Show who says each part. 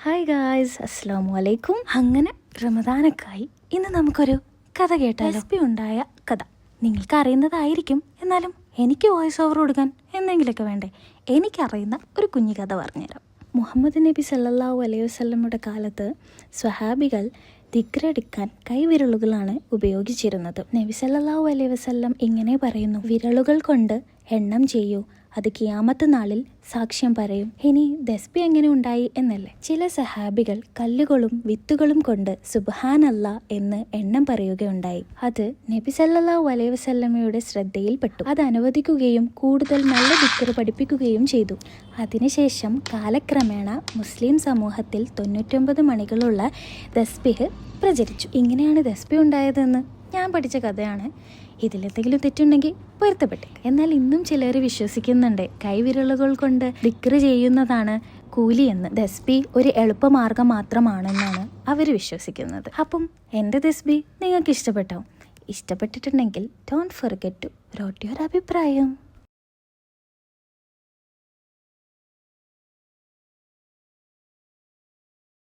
Speaker 1: Hi guys, അസ്സലാമു അലൈക്കും. അങ്ങനെ റമദാനൊക്കെയായി. ഇന്ന് നമുക്കൊരു കഥ കേട്ടാലോ? റെസിപ്പി ഉണ്ടായ കഥ നിങ്ങൾക്ക് അറിയുന്നതായിരിക്കും, എന്നാലും എനിക്ക് വോയിസ് ഓവർ കൊടുക്കാൻ എന്തെങ്കിലുമൊക്കെ വേണ്ടേ. എനിക്കറിയുന്ന ഒരു കുഞ്ഞു കഥ പറഞ്ഞുതരാം. മുഹമ്മദ് നബി സല്ലല്ലാഹു അലൈഹി വസല്ലമയുടെ കാലത്ത് സ്വഹാബികൾ ദിക്റെടുക്കാൻ കൈവിരലുകളാണ് ഉപയോഗിച്ചിരുന്നത്. നബി സല്ലല്ലാഹു അലൈഹി വസല്ലം ഇങ്ങനെ പറയുന്നു: വിരലുകൾ കൊണ്ട് എണ്ണം ചെയ്യൂ, അത് ഖിയാമത്ത് നാളിൽ സാക്ഷ്യം പറയും. ഇനി തസ്ബീ എങ്ങനെ ഉണ്ടായി എന്നല്ലേ? ചില സഹാബികൾ കല്ലുകളും വിത്തുകളും കൊണ്ട് സുബ്ഹാനല്ലാ എന്ന് എണ്ണം പറയുകയുണ്ടായി. അത് നബി സല്ലല്ലാഹു അലൈഹി വസല്ലമയുടെ ശ്രദ്ധയിൽപ്പെട്ടു. അത് അനുവദിക്കുകയും കൂടുതൽ നല്ല ദിക്ർ പഠിപ്പിക്കുകയും ചെയ്തു. അതിനുശേഷം കാലക്രമേണ മുസ്ലിം സമൂഹത്തിൽ 99 മണികളുള്ള തസ്ബീഹ് പ്രചരിച്ചു. ഇങ്ങനെയാണ് തസ്ബീഹ് ഉണ്ടായതെന്ന് ഞാൻ പഠിച്ച കഥയാണ്. ഇതിലെന്തെങ്കിലും തെറ്റുണ്ടെങ്കിൽ പൊരുത്തപ്പെട്ടേക്ക്. എന്നാൽ ഇന്നും ചിലർ വിശ്വസിക്കുന്നുണ്ട് കൈവിരലുകൾ കൊണ്ട് ദിക്ർ ചെയ്യുന്നതാണ് കൂലിയെന്ന്. തസ്ബീഹ് ഒരു എളുപ്പമാർഗം മാത്രമാണെന്നാണ് അവർ വിശ്വസിക്കുന്നത്. അപ്പം എൻ്റെ തസ്ബീഹ് നിങ്ങൾക്ക് ഇഷ്ടപ്പെട്ടോ? ഇഷ്ടപ്പെട്ടിട്ടുണ്ടെങ്കിൽ don't forget to write your അഭിപ്രായം.